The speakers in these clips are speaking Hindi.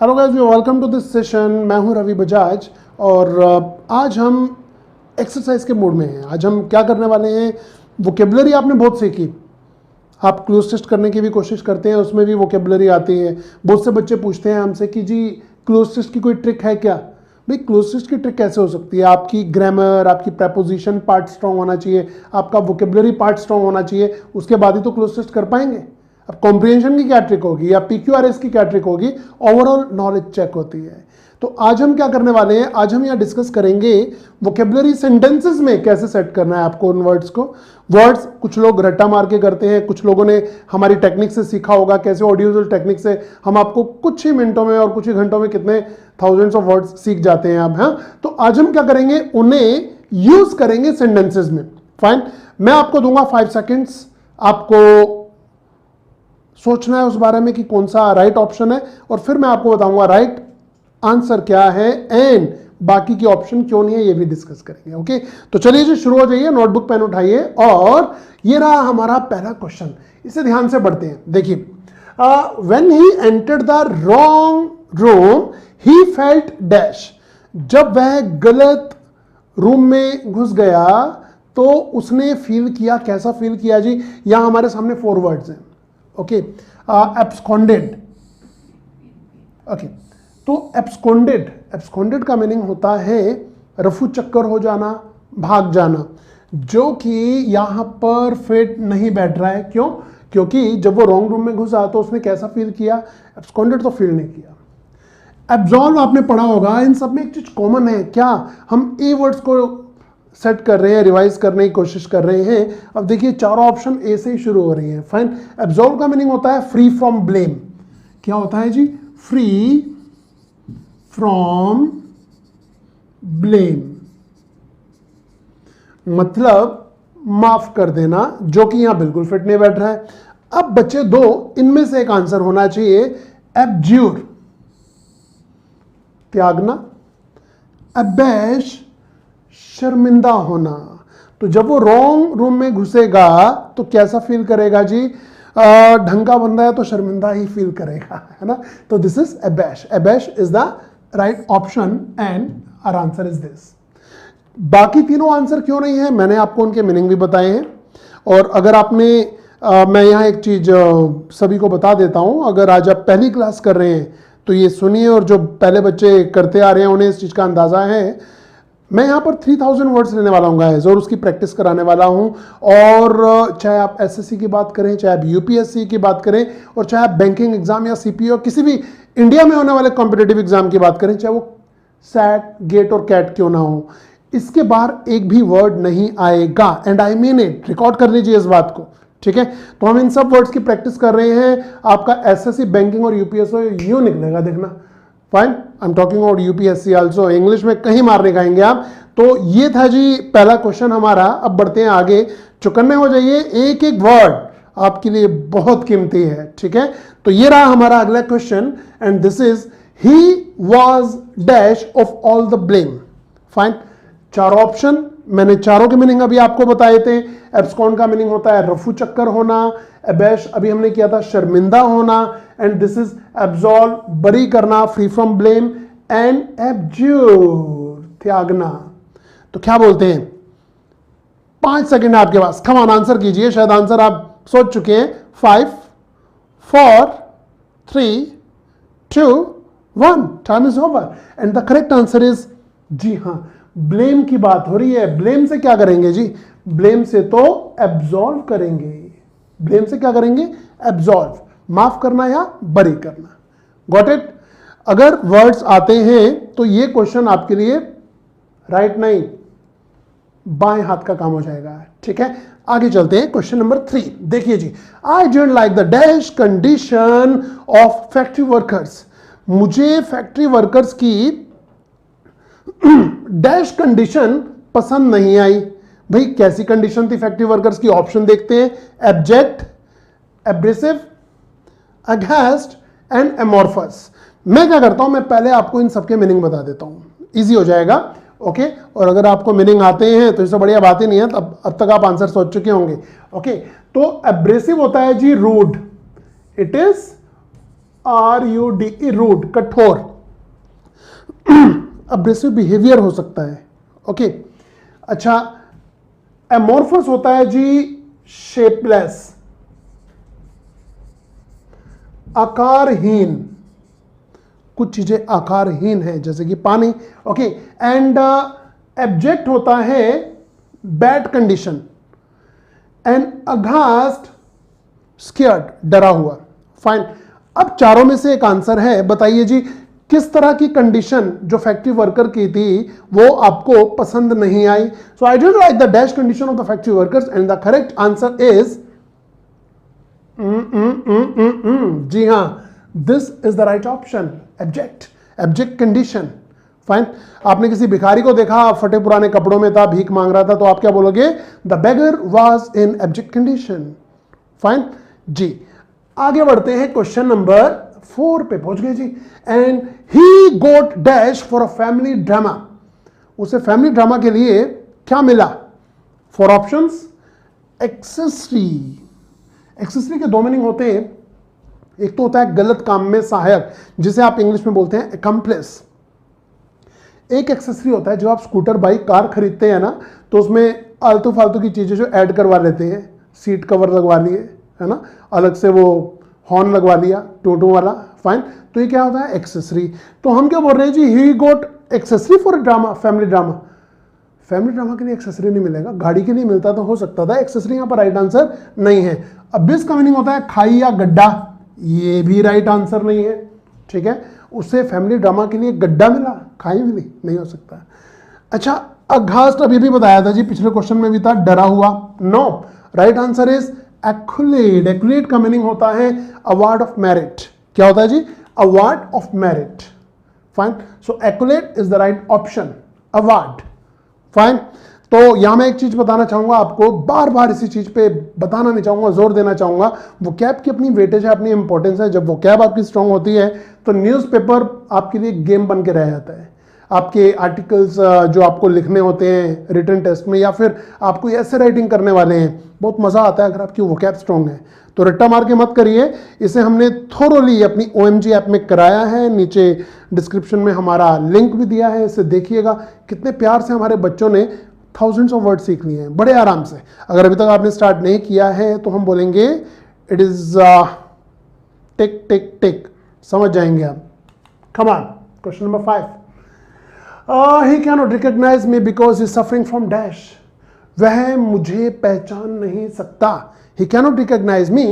Hello guys, welcome to this session. मैं हूं रवि बजाज और आज हम एक्सरसाइज के मूड में हैं। आज हम क्या करने वाले हैं, वोकेबलरी आपने बहुत सीखी, आप क्लोज टेस्ट करने की भी कोशिश करते हैं, उसमें भी वोकेबलरी आती है। बहुत से बच्चे पूछते हैं हमसे कि जी क्लोज टेस्ट की कोई ट्रिक है क्या। भाई क्लोज टेस्ट की ट्रिक कैसे हो सकती है? आपकी ग्रामर, आपकी प्रेपोजिशन पार्ट स्ट्रांग होना चाहिए, आपका वोकेबलरी पार्ट स्ट्रांग होना चाहिए, उसके बाद ही तो क्लोज टेस्ट कर पाएंगे। अब कॉम्प्रिहेंशन की क्या ट्रिक होगी या PQRS की क्या ट्रिक होगी? ओवरऑल नॉलेज चेक होती है। तो आज हम क्या करने वाले हैं, आज हम यहाँ डिस्कस करेंगे वोकेबलरी सेंटेंसेस में कैसे सेट करना है आपको उन वर्ड्स को। वर्ड्स कुछ लोग रट्टा मार के करते हैं, कुछ लोगों ने हमारी टेक्निक से सीखा होगा, कैसे ऑडियो विजुअल टेक्निक से हम आपको कुछ ही मिनटों में और कुछ ही घंटों में कितने थाउजेंड्स ऑफ वर्ड्स सीख जाते हैं आप। हाँ, तो आज हम क्या करेंगे, उन्हें यूज करेंगे सेंटेंसेस में। फाइन, मैं आपको दूंगा 5 सेकेंड्स, आपको सोचना है उस बारे में कि कौन सा राइट ऑप्शन है, और फिर मैं आपको बताऊंगा राइट आंसर क्या है एंड बाकी की ऑप्शन क्यों नहीं है, ये भी डिस्कस करेंगे। ओके, तो चलिए जी शुरू हो जाइए, नोटबुक पेन उठाइए और ये रहा हमारा पहला क्वेश्चन। इसे ध्यान से पढ़ते हैं। देखिए, when he entered the wrong room he felt dash. जब वह गलत रूम में घुस गया तो उसने फील किया, कैसा फील किया जी? यहां हमारे सामने 4 वर्ड्स हैं। Okay, absconded. ओके, तो एब्सकॉन्डेड का मीनिंग होता है रफू चक्कर हो जाना, भाग जाना, जो कि यहां पर फिट नहीं बैठ रहा है। क्यों? क्योंकि जब वो रॉन्ग रूम में घुसा तो उसने कैसा फील किया? एब्सकॉन्डेड तो फील नहीं किया। एब्जॉल्व आपने पढ़ा होगा, इन सब में एक चीज कॉमन है। क्या हम ए वर्ड्स को सेट कर रहे हैं, रिवाइज करने की कोशिश कर रहे हैं। अब देखिए, चारों ऑप्शन ए से ही शुरू हो रही है। फाइन, एब्सॉल्व का मीनिंग होता है फ्री फ्रॉम ब्लेम। क्या होता है जी? फ्री फ्रॉम ब्लेम, मतलब माफ कर देना, जो कि यहां बिल्कुल फिट नहीं बैठ रहा है। अब बच्चे 2, इनमें से एक आंसर होना चाहिए। एब्ज्यूर, त्यागना, अबैश, शर्मिंदा होना। तो जब वो रॉन्ग रूम में घुसेगा तो कैसा फील करेगा जी? ढंग का बंदा है तो शर्मिंदा ही फील करेगा, है ना? तो this is abash. Abash is the right option and our answer is this. बाकी तीनों आंसर क्यों नहीं है, मैंने आपको उनके मीनिंग भी बताए हैं। और अगर आपने मैं यहाँ एक चीज सभी को बता देता हूं, अगर आज आप पहली क्लास कर रहे हैं तो ये सुनिए, और जो पहले बच्चे करते आ रहे हैं उन्हें इस चीज का अंदाजा है। मैं यहाँ पर 3000 वर्ड्स लेने वाला हूँ गाइस, और उसकी प्रैक्टिस कराने वाला हूँ। और चाहे आप SSC की बात करें, चाहे आप UPSC की बात करें, और चाहे आप बैंकिंग एग्जाम या CPO किसी भी इंडिया में होने वाले कॉम्पिटेटिव एग्जाम की बात करें, चाहे वो SAT, गेट और कैट क्यों ना हो, इसके बाहर एक भी वर्ड नहीं आएगा। And I mean it, record कर लीजिए इस बात को, ठीक है? तो हम इन सब वर्ड्स की प्रैक्टिस कर रहे हैं। आपका SSC, बैंकिंग और UPSC यूं निकलेगा, देखना। Fine, I am talking about UPSC also. English में कहीं मार नहीं खाएंगे आप। तो ये था जी पहला क्वेश्चन हमारा। अब बढ़ते हैं आगे, चौकन्ने हो जाइए, एक एक वर्ड आपके लिए बहुत कीमती है, ठीक है? तो ये रहा हमारा अगला question and this is he was dash of all the blame. Fine, चारों ऑप्शन मैंने चारों के मीनिंग अभी आपको बताए थे। एब्सकॉन्ड का मीनिंग होता है रफू चक्कर होना, अबैश अभी हमने किया था शर्मिंदा होना, एंड दिस इज एब्सॉल्व, बरी करना, फ्री फ्रॉम ब्लेम, एंड एब्ज्यूर, त्यागना। तो क्या बोलते हैं? 5 सेकंड आपके पास, कम ऑन आंसर कीजिए। शायद आंसर आप सोच चुके हैं। 5, 4, 3, 2, 1, time is over and the correct answer is, जी हां, ब्लेम की बात हो रही है। ब्लेम से क्या करेंगे जी? ब्लेम से तो एब्सॉल्व करेंगे। ब्लेम से क्या करेंगे? एब्सॉल्व, माफ करना या बरी करना। Got it? अगर वर्ड्स आते हैं तो ये क्वेश्चन आपके लिए राइट नहीं, बाएं हाथ का काम हो जाएगा, ठीक है? आगे चलते हैं, क्वेश्चन नंबर 3। देखिए जी, I don't like the dash condition of factory workers. मुझे फैक्ट्री वर्कर्स की डैश कंडीशन पसंद नहीं आई। भाई कैसी कंडीशन थी फैक्ट्री वर्कर्स की? ऑप्शन देखते हैं। Abject, abrasive, against and amorphous. मैं क्या करता हूं, मैं पहले आपको इन सबके मीनिंग बता देता हूं, इजी हो जाएगा। ओके, और अगर आपको मीनिंग आते हैं तो इससे बढ़िया बात ही नहीं है, अब तक आप आंसर सोच चुके होंगे। ओके, तो एब्रेसिव होता है जी rude, it is RUDE, rude, कठोर, अब्रेसिव बिहेवियर हो सकता है। ओके, अच्छा, एमोर्फस होता है जी शेपलेस, आकारहीन, कुछ चीजें आकारहीन है जैसे कि पानी। ओके, एंड एब्जेक्ट होता है बैड कंडीशन, एंड अघास्ट स्केयर्ड, डरा हुआ। फाइन, अब चारों में से एक आंसर है, बताइए जी किस तरह की कंडीशन जो फैक्ट्री वर्कर की थी वो आपको पसंद नहीं आई। So I don't like the dash condition of the factory workers and the correct answer is जी हां, this is the right option, abject, abject condition. Fine, आपने किसी भिखारी को देखा फटे पुराने कपड़ों में था, भीख मांग रहा था, तो आप क्या बोलोगे? The beggar was in abject condition. Fine जी, आगे बढ़ते हैं, क्वेश्चन नंबर 4 पे पहुंच गए जी। And he got dash for a family drama, उसे फैमिली ड्रामा के लिए क्या मिला? 4 ऑप्शंस, एक्सेसरी। एक्सेसरी के 2 मीनिंग होते हैं, एक तो होता है गलत काम में सहायक, जिसे आप इंग्लिश में बोलते हैं अकम्प्लिस। एक एक्सेसरी होता है जो आप स्कूटर, बाइक, कार खरीदते हैं ना, तो उसमें आलतू फालतू की चीजें जो ऐड करवा लेते हैं, सीट कवर लगवा लिए, है ना, अलग से वो हॉर्न लगवा लिया टोटो वाला। फाइन, तो ये क्या होता है? एक्सेसरी। तो हम क्या बोल रहे हैं जी? He got accessory for drama, family drama. Family drama के लिए एक्सेसरी नहीं मिलेगा, गाड़ी के लिए मिलता तो हो सकता था, एक्सेसरी यहां पर राइट आंसर नहीं है। अबिस का मीनिंग होता है खाई या गड्ढा, ये भी राइट आंसर नहीं है। ठीक है, उसे फैमिली ड्रामा के लिए गड्ढा मिला, खाई मिली, नहीं हो सकता। अच्छा, अघास्ट अभी भी बताया था जी, पिछले क्वेश्चन में भी था, डरा हुआ। No, right answer is accolade. Accolade का मीनिंग होता है अवार्ड ऑफ मेरिट। क्या होता है जी? Award of merit. Fine, so accolade is the right option, award. Fine, तो यहां मैं एक चीज बताना चाहूंगा आपको, बार बार इसी चीज पे बताना नहीं चाहूंगा, जोर देना चाहूंगा, वोकैब की अपनी वेटेज है, अपनी इंपॉर्टेंस है। जब वोकैब आपकी स्ट्रांग होती है तो न्यूज़पेपर आपके लिए गेम बन के रह जाता है। आपके आर्टिकल्स जो आपको लिखने होते हैं रिटन टेस्ट में, या फिर आपको ऐसे राइटिंग करने वाले हैं, बहुत मजा आता है अगर आपकी वोकैब स्ट्रांग है। तो रट्टा मार के मत करिए, इसे हमने थोरोली अपनी OMG ऐप में कराया है। नीचे डिस्क्रिप्शन में हमारा लिंक भी दिया है, इसे देखिएगा। कितने प्यार से हमारे बच्चों ने थाउजेंड्स ऑफ वर्ड सीख लिए हैं बड़े आराम से। अगर अभी तक आपने स्टार्ट नहीं किया है तो हम बोलेंगे इट इज टिक टिक टिक, समझ जाएंगे आप। Come on, question number 5। He can not recognise me because he suffering from dash, वह मुझे पहचान नहीं सकता। He can not recognise me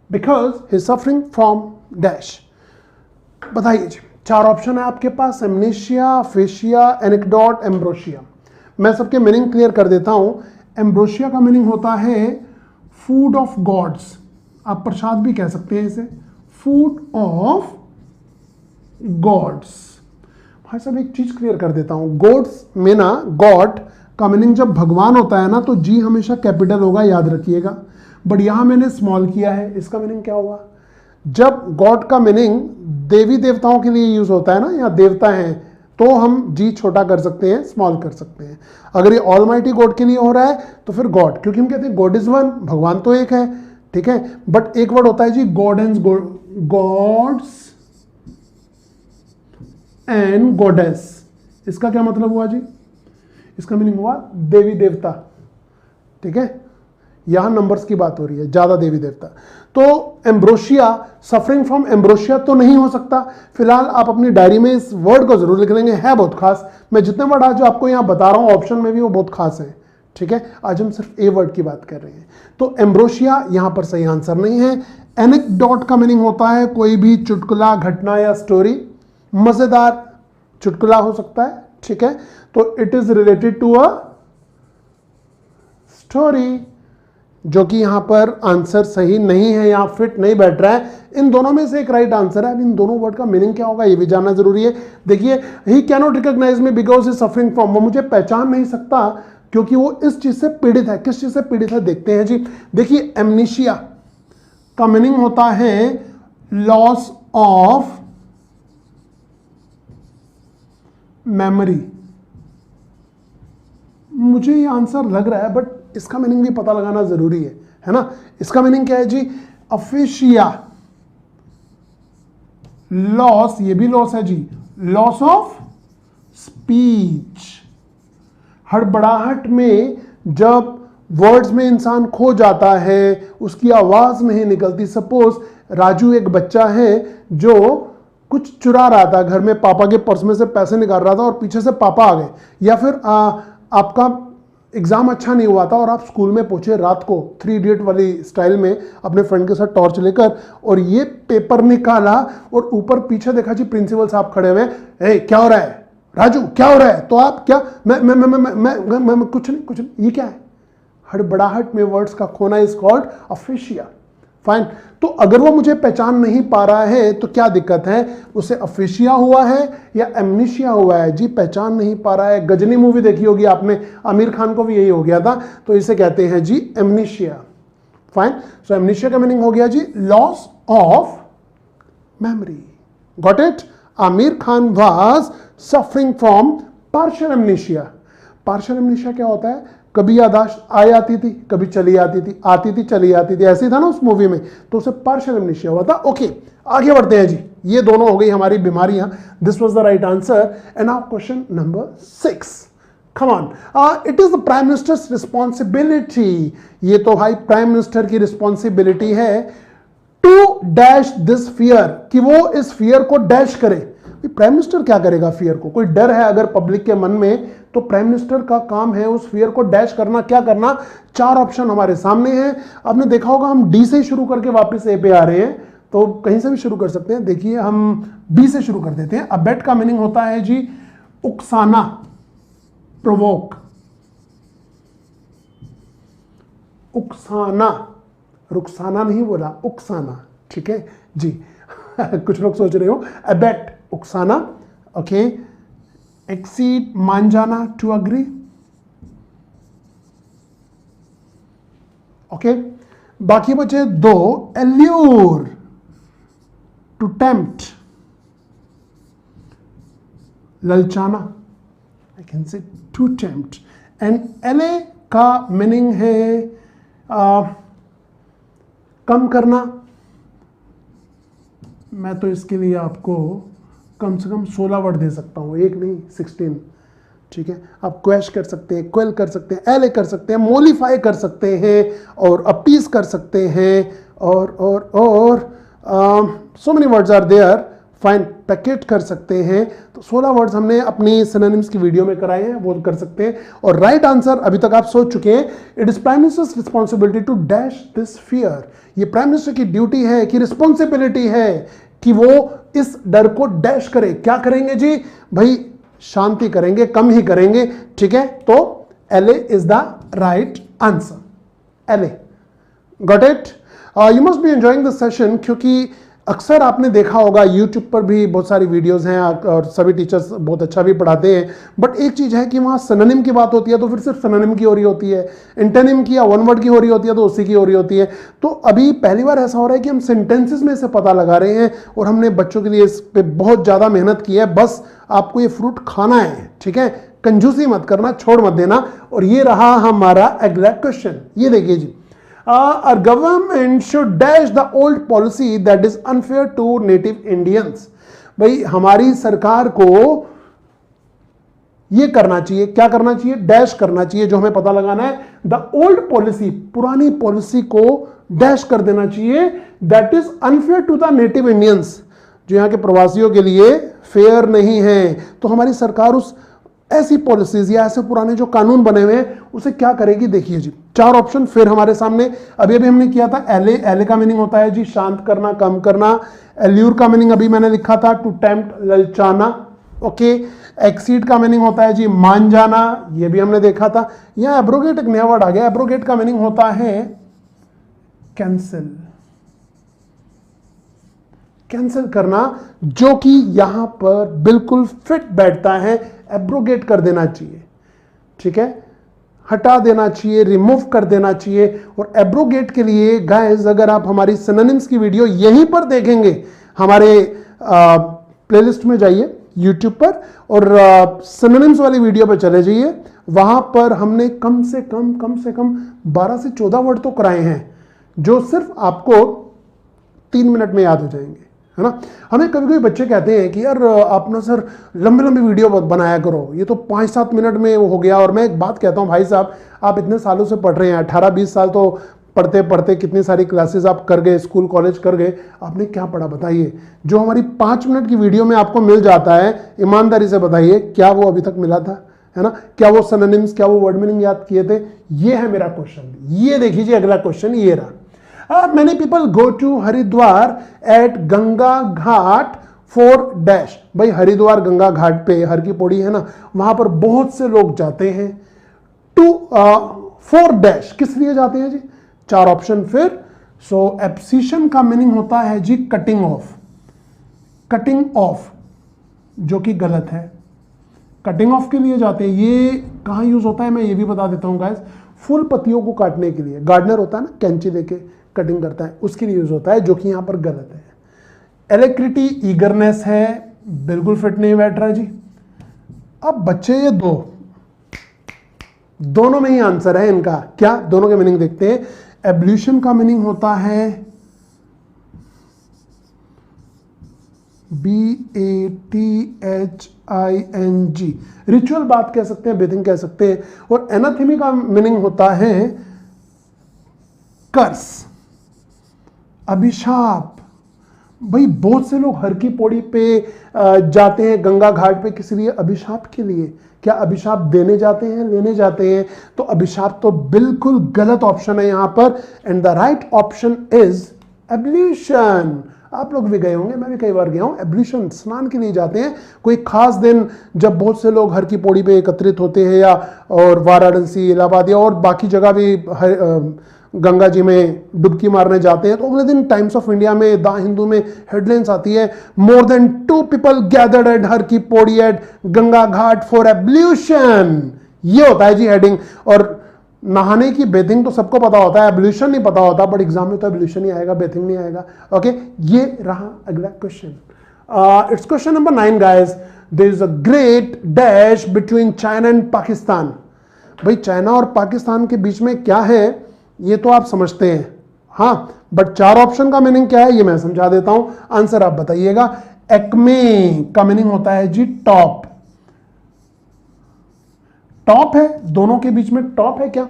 because he suffering from dash. बताइए जी, 4 ऑप्शन है आपके पास, एमनेशिया, फेशिया, एनेक्डोट, एम्ब्रोशिया। मैं सबके मीनिंग क्लियर कर देता हूं। एम्ब्रोशिया का मीनिंग होता है फूड ऑफ गॉड्स, आप प्रसाद भी कह सकते हैं इसे, फूड ऑफ गॉड्स। भाई साहब एक चीज क्लियर कर देता हूं, गॉड्स में ना, गॉड का मीनिंग जब भगवान होता है ना तो जी हमेशा कैपिटल होगा, याद रखिएगा। बट यहां मैंने स्मॉल किया है, इसका मीनिंग क्या होगा? जब गॉड का मीनिंग देवी देवताओं के लिए यूज होता है ना, या देवता हैं, तो हम जी छोटा कर सकते हैं, स्मॉल कर सकते हैं। अगर ये ऑलमाइटी गॉड के लिए हो रहा है तो फिर गॉड, क्योंकि हम कहते हैं गॉड इज वन, भगवान तो एक है। ठीक है, बट एक वर्ड होता है जी गॉडेंस, गॉड्स एंड गॉडेस। इसका क्या मतलब हुआ जी? इसका मीनिंग हुआ देवी देवता। ठीक है, यहां नंबर्स की बात हो रही है, ज्यादा देवी देवता। तो एम्ब्रोशिया, सफरिंग फ्रॉम एम्ब्रोशिया तो नहीं हो सकता। फिलहाल आप अपनी डायरी में इस वर्ड को जरूर लिख लेंगे, है बहुत खास। मैं जितने वर्ड आज आपको यहां बता रहा हूं ऑप्शन में भी, वो बहुत खास है। ठीक है, आज हम सिर्फ ए वर्ड की बात कर रहे हैं। तो एम्ब्रोशिया यहां पर सही आंसर नहीं है। एनेक्डोट का मीनिंग होता है कोई भी चुटकुला, घटना या स्टोरी, मजेदार चुटकुला हो सकता है। ठीक है, तो it is related to a story, जो कि यहां पर आंसर सही नहीं है, यहां फिट नहीं बैठ रहा है। इन दोनों में से एक राइट आंसर है। अब इन दोनों वर्ड का मीनिंग क्या होगा ये भी जानना जरूरी है। देखिए, he can not recognise me because he suffering from, वो मुझे पहचान नहीं सकता क्योंकि वो इस चीज से पीड़ित है। किस चीज से पीड़ित है देखते हैं जी। देखिए, एमनीशिया का मीनिंग होता है लॉस ऑफ मेमोरी। मुझे ये आंसर लग रहा है, बट इसका मीनिंग भी पता लगाना जरूरी है ना। इसका मीनिंग क्या है जी? अफेशिया, लॉस, ये भी लॉस है जी, लॉस ऑफ स्पीच। हड़बड़ाहट में जब वर्ड्स में इंसान खो जाता है, उसकी आवाज नहीं निकलती। सपोज राजू एक बच्चा है जो कुछ चुरा रहा था, घर में पापा के पर्स में से पैसे निकाल रहा था और पीछे से पापा आ गए, या फिर आपका एग्जाम अच्छा नहीं हुआ था और आप स्कूल में पहुंचे रात को 3 इडियट वाली स्टाइल में अपने फ्रेंड के साथ टॉर्च लेकर, और ये पेपर निकाला और ऊपर पीछे देखा जी प्रिंसिपल साहब खड़े हुए, ए क्या हो रहा है राजू, क्या हो रहा है? तो आप क्या, मैं कुछ नहीं, ये क्या है? हड़बड़ाहट में वर्ड्स का खोना इज कॉल्ड अफेशिया। फाइन। तो अगर वो मुझे पहचान नहीं पा रहा है तो क्या दिक्कत है? उसे अफेशिया हुआ है या एमनीशिया हुआ है? जी पहचान नहीं पा रहा है। गजनी मूवी देखी होगी आपने, आमिर खान को भी यही हो गया था, तो इसे कहते हैं जी एमनीशिया। फाइन। सो एमनीशिया का मीनिंग हो गया जी loss of memory. Got it? Aamir Khan was suffering from partial amnesia. Partial amnesia क्या होता है? कभी याददाश्त आ जाती थी, कभी चली आती थी चली आती थी, ऐसे था ना उस मूवी में, तो उसे पार्शियल एमनीशिया हुआ था। ओके, आगे बढ़ते हैं जी। ये दोनों हो गई हमारी बीमारियां। This was the right answer. And now question number 6, come on. It is the prime minister's responsibility, ये तो भाई प्राइम मिनिस्टर की रिस्पॉन्सिबिलिटी है, टू डैश दिस फियर, कि वो इस फियर को डैश करे। प्राइम मिनिस्टर क्या करेगा फियर को? कोई डर है अगर पब्लिक के मन में, तो प्राइम मिनिस्टर का काम है उस फियर को डैश करना। क्या करना? 4 ऑप्शन हमारे सामने हैं। आपने देखा होगा हम डी से शुरू करके वापस ए पे आ रहे हैं, तो कहीं से भी शुरू कर सकते हैं। देखिए हम बी से शुरू कर देते हैं। अबेट का मीनिंग होता है जी उकसाना, प्रोवोक, उकसाना, रुखसाना नहीं बोला, उकसाना, ठीक है जी। कुछ लोग सोच रहे हो अबेट उकसाना, ओके। एक्सीड मान जाना, टू अग्री, ओके। बाकी बचे 2, एल्यूर, टू टेम्प्ट, ललचाना, I can say to tempt. And एले का मीनिंग है कम करना। मैं तो इसके लिए आपको कम से कम 16 वर्ड दे सकता हूँ, एक नहीं 16, ठीक है। आप क्वेश कर सकते हैं, क्वेल कर सकते हैं, एले कर सकते हैं, मोलिफाई कर सकते हैं, और अपीस कर सकते हैं, और so many words are there. Fine, packet कर सकते हैं। तो 16 वर्ड्स हमने अपनी सिनोनिम्स की वीडियो में कराए हैं, वो कर सकते हैं। और राइट आंसर अभी तक आप सोच चुके हैं, it is prime minister's responsibility to dash this fear. ये प्राइम मिनिस्टर की ड्यूटी है, कि रिस्पॉन्सिबिलिटी है कि वो इस डर को डैश करे। क्या करेंगे जी? भाई शांति करेंगे, कम ही करेंगे, ठीक है। तो एले इज द राइट आंसर, एले। Got it? You must be enjoying this session, क्योंकि अक्सर आपने देखा होगा यूट्यूब पर भी बहुत सारी वीडियोस हैं और सभी टीचर्स बहुत अच्छा भी पढ़ाते हैं, बट एक चीज़ है कि वहाँ सिनोनिम की बात होती है तो फिर सिर्फ सिनोनिम की हो रही होती है, एंटोनिम की या वन वर्ड की हो रही होती है तो उसी की हो रही होती है। तो अभी पहली बार ऐसा हो रहा है कि हम सेंटेंसेस में से पता लगा रहे हैं, और हमने बच्चों के लिए इस पर बहुत ज़्यादा मेहनत की है। बस आपको ये फ्रूट खाना है, ठीक है, कंजूसी मत करना, छोड़ मत देना। और ये रहा हमारा अगला क्वेश्चन, ये देखिए जी। Our government should dash the old policy that is unfair to native Indians. भाई हमारी सरकार को ये करना चाहिए, क्या करना चाहिए? डैश करना चाहिए, जो हमें पता लगाना है। द ओल्ड पॉलिसी, पुरानी पॉलिसी को डैश कर देना चाहिए, that is unfair to the native Indians, जो यहाँ के प्रवासियों के लिए फेयर नहीं है। तो हमारी सरकार उस ऐसी पॉलिसीज या ऐसे पुराने जो कानून बने हुए हैं उसे क्या करेगी? देखिए जी, 4 ऑप्शन फिर हमारे सामने। अभी हमने किया था एले, एले का मीनिंग होता है जी शांत करना, कम करना। एल्यूर का मीनिंग अभी मैंने लिखा था, टू टेम्प्ट, ललचाना, ओके। एक्सीड का मीनिंग होता है जी मान जाना, ये भी हमने देखा था। यहां एब्रोगेट एक नया वर्ड आ गया। एब्रोगेट का मीनिंग होता है कैंसिल, कैंसिल करना, जो कि यहां पर बिल्कुल फिट बैठता है। एब्रोगेट कर देना चाहिए, ठीक है, हटा देना चाहिए, रिमूव कर देना चाहिए। और एब्रोगेट के लिए गाइस, अगर आप हमारी सिनोनिम्स की वीडियो यहीं पर देखेंगे, हमारे प्लेलिस्ट में जाइए यूट्यूब पर और सिनोनिम्स वाली वीडियो पर चले जाइए। वहां पर हमने कम से कम 12 से 14 वर्ड तो कराए हैं, जो सिर्फ आपको 3 मिनट में याद हो जाएंगे। है ना। हमें कभी कभी बच्चे कहते हैं कि यार आप ना सर लंबी लंबी वीडियो बनाया करो, ये तो 5-7 मिनट में हो गया। और मैं एक बात कहता हूँ भाई साहब, आप इतने सालों से पढ़ रहे हैं, 18-20 साल तो पढ़ते पढ़ते कितनी सारी क्लासेस आप कर गए, स्कूल कॉलेज कर गए, आपने क्या पढ़ा बताइए। जो हमारी 5 मिनट की वीडियो में आपको मिल जाता है, ईमानदारी से बताइए क्या वो अभी तक मिला था, है ना। क्या वो सिनोनिम्स, क्या वो वर्ड मीनिंग याद किए थे? ये है मेरा क्वेश्चन। ये देखिए अगला क्वेश्चन ये रहा। Many people go to Haridwar at Ganga ghat for dash. भाई हरिद्वार गंगा घाट पे, हर की पौड़ी है ना, वहां पर बहुत से लोग जाते हैं। टू फॉर डैश, किस लिए जाते हैं जी? 4 ऑप्शन फिर। सो एब्सिशन का मीनिंग होता है जी कटिंग ऑफ। कटिंग ऑफ जो कि गलत है। कटिंग ऑफ के लिए जाते हैं। ये कहां यूज होता है मैं ये भी बता देता हूं गाइस। फूल पत्तियों को काटने के लिए गार्डनर होता है ना, कैंची लेके कटिंग करता है, उसके लिए यूज होता है, जो कि यहां पर गलत है। एलेक्ट्रिटी ईगरनेस है, बिल्कुल फिट नहीं बैठ रहा जी। अब बच्चे ये दोनों में ही आंसर है इनका। क्या? दोनों के मीनिंग देखते हैं। एब्ल्यूशन का मीनिंग होता है BATHING, रिचुअल बात कह सकते हैं, बेथिंग कह सकते हैं। और एनाथेमी का मीनिंग होता है कर्स, अभिशाप। भाई बहुत से लोग हर की पौड़ी पे जाते हैं, गंगा घाट पे, किस लिए? अभिशाप के लिए। क्या अभिशाप देने जाते हैं, लेने जाते हैं? तो अभिशाप तो बिल्कुल गलत ऑप्शन है यहां पर। And the right option is ablution. आप लोग भी गए होंगे, मैं भी कई बार गया हूं। एब्ल्यूशन स्नान के लिए जाते हैं। कोई खास दिन जब बहुत से लोग हर की पौड़ी पे एकत्रित होते हैं, या और वाराणसी, इलाहाबाद या और बाकी जगह भी गंगा जी में डुबकी मारने जाते हैं, तो अगले दिन टाइम्स ऑफ इंडिया में, द हिंदू में हेडलाइंस आती है, more than 2 people gathered at Har ki Pauri at Ganga ghat for ablution. ये होता है जी हेडिंग। और नहाने की बेथिंग तो सबको पता होता है, एब्ल्यूशन नहीं पता होता, बट एग्जाम में तो एब्ल्यूशन ही आएगा, बेथिंग नहीं आएगा। ओके, ये रहा अगला question. It's question number 9 guys. There is a great dash between China and Pakistan. भाई चाइना और पाकिस्तान के बीच में क्या है ये तो आप समझते हैं, हाँ, बट 4 ऑप्शन का मीनिंग क्या है ये मैं समझा देता हूं, आंसर आप बताइएगा। एक्मे का मीनिंग होता है जी टॉप। टॉप है, दोनों के बीच में टॉप है क्या?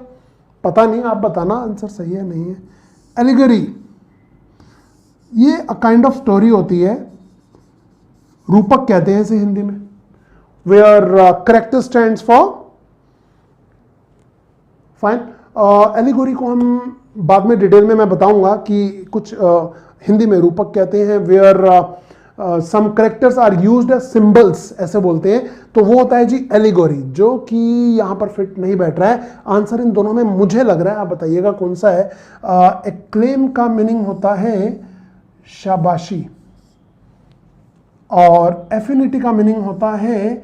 पता नहीं, आप बताना आंसर सही है नहीं है। एलिगरी, ये अ काइंड ऑफ स्टोरी होती है, रूपक कहते हैं इसे हिंदी में, where character stands for fine. Allegory को हम बाद में डिटेल में मैं बताऊंगा कि कुछ हिंदी में रूपक कहते हैं, where some characters are used as symbols, ऐसे बोलते हैं, तो वो होता है जी एलिगोरी, जो कि यहां पर फिट नहीं बैठ रहा है। आंसर इन दोनों में मुझे लग रहा है, आप बताइएगा कौन सा है। एक्लेम का मीनिंग होता है शाबाशी, और एफिनिटी का मीनिंग होता है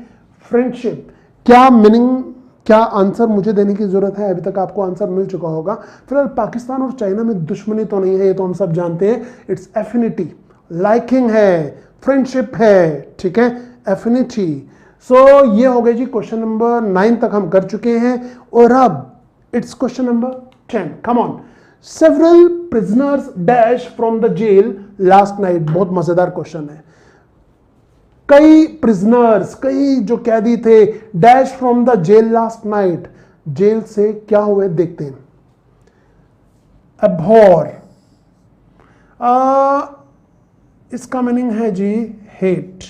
फ्रेंडशिप। क्या मीनिंग, क्या आंसर मुझे देने की जरूरत है? अभी तक आपको आंसर मिल चुका होगा। फिलहाल पाकिस्तान और चाइना में दुश्मनी तो नहीं है, ये तो हम सब जानते हैं। इट्स एफिनिटी, लाइकिंग है, फ्रेंडशिप है, ठीक है, एफिनिटी। सो ये हो गए जी क्वेश्चन नंबर 9 तक हम कर चुके हैं। और अब it's question number 10, come on. Several prisoners dash from the jail last night. बहुत मजेदार क्वेश्चन है। कई प्रिजनर्स, कई जो कैदी थे, dash from the jail last night, jail से क्या हुए देखते हैं। अबहॉर, इसका मीनिंग है जी हेट,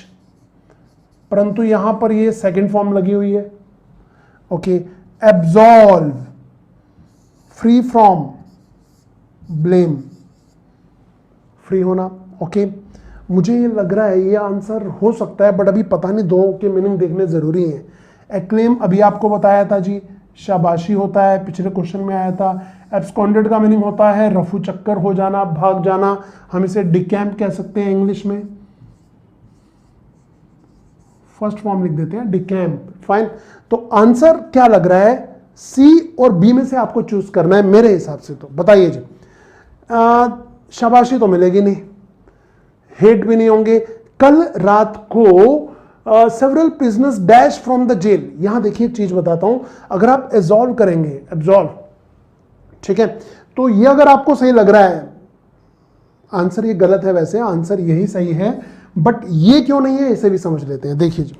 परंतु यहां पर ये सेकंड फॉर्म लगी हुई है। Okay, absolve, free from blame, free होना। ओके, मुझे ये लग रहा है ये आंसर हो सकता है, बट अभी पता नहीं, दो के मीनिंग देखने जरूरी है। एक्लेम अभी आपको बताया था जी, शाबाशी होता है, पिछले क्वेश्चन में आया था। एब्सकॉन्डेड का मीनिंग होता है रफू चक्कर हो जाना, भाग जाना, हम इसे डिकैम्प कह सकते हैं इंग्लिश में। फर्स्ट फॉर्म लिख देते हैं डिकैम्प, फाइन। तो आंसर क्या लग रहा है? सी और बी में से आपको चूज करना है मेरे हिसाब से। तो बताइए जी। शाबाशी तो मिलेगी नहीं, हेट भी नहीं होंगे। कल रात को several prisoners dash from the jail, यहां देखिए एक चीज बताता हूं, अगर आप एब्सॉल्व करेंगे, एब्सॉल्व, ठीक है, तो ये अगर आपको सही लग रहा है, आंसर ये गलत है, वैसे आंसर यही सही है, बट ये क्यों नहीं है इसे भी समझ लेते हैं। देखिए जी,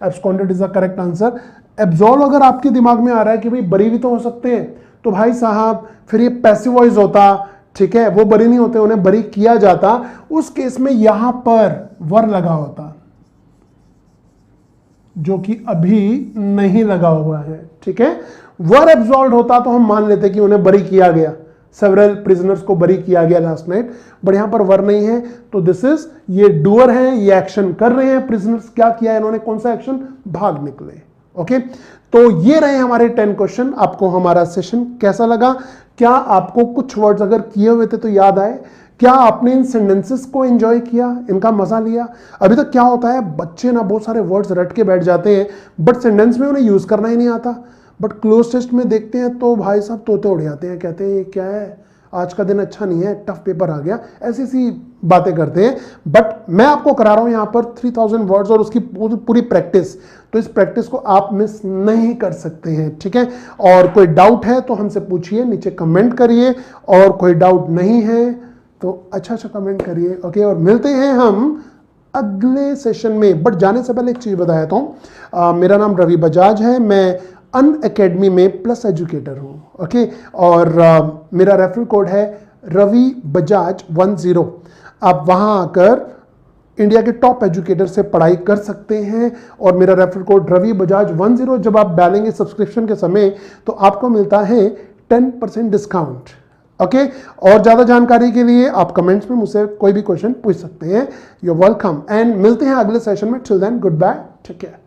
absconded is the correct answer. Absolve अगर आपके दिमाग में आ रहा है कि भाई बरी भी तो हो सकते हैं, तो भाई साहब फिर ये पैसिव वॉइस होता, ठीक है, वो बरी नहीं होते, उन्हें बरी किया जाता, उस केस में यहां पर वर लगा होता, जो कि अभी नहीं लगा हुआ है, ठीक है। वर एब्सॉल्व होता तो हम मान लेते कि उन्हें बरी किया गया, सेवरल प्रिजनर्स को बरी किया गया लास्ट नाइट, बट यहां पर वर नहीं है, तो दिस इज, ये डूअर है, ये एक्शन कर रहे हैं प्रिजनर्स। क्या किया है इन्होंने, कौन सा एक्शन, भाग निकले। ओके, तो ये रहे हमारे 10 क्वेश्चन। आपको हमारा सेशन कैसा लगा? क्या आपको कुछ वर्ड्स अगर किए हुए थे तो याद आए? क्या आपने इन सेंटेंसेस को एंजॉय किया, इनका मजा लिया? अभी तक क्या होता है, बच्चे ना बहुत सारे वर्ड्स रट के बैठ जाते हैं, बट सेंटेंस में उन्हें यूज करना ही नहीं आता, बट क्लोज टेस्ट में देखते हैं तो भाई साहब तोते उड़ जाते हैं, कहते हैं ये क्या है, आज का दिन अच्छा नहीं है, टफ पेपर आ गया, ऐसी सी बातें करते हैं। बट मैं आपको करा रहा हूं यहां पर 3000 वर्ड्स और उसकी पूरी प्रैक्टिस, तो इस प्रैक्टिस को आप मिस नहीं कर सकते हैं, ठीक है। और कोई डाउट है तो हमसे पूछिए, नीचे कमेंट करिए, और कोई डाउट नहीं है तो अच्छा कमेंट करिए। ओके, और मिलते हैं हम अगले सेशन में। बट जाने से पहले एक चीज बता देता हूं, मेरा नाम रवि बजाज है, मैं अनअकैडमी में प्लस एजुकेटर हूं। ओके, और मेरा रेफरल कोड है रवि बजाज 10। आप वहां आकर इंडिया के टॉप एजुकेटर से पढ़ाई कर सकते हैं, और मेरा रेफरल कोड रवि बजाज 10 जब आप डालेंगे सब्सक्रिप्शन के समय तो आपको मिलता है 10% डिस्काउंट। ओके, और ज्यादा जानकारी के लिए आप कमेंट्स में मुझसे कोई भी क्वेश्चन पूछ सकते हैं। यू आर वेलकम, एंड मिलते हैं अगले सेशन में। Till then, good bye, take care.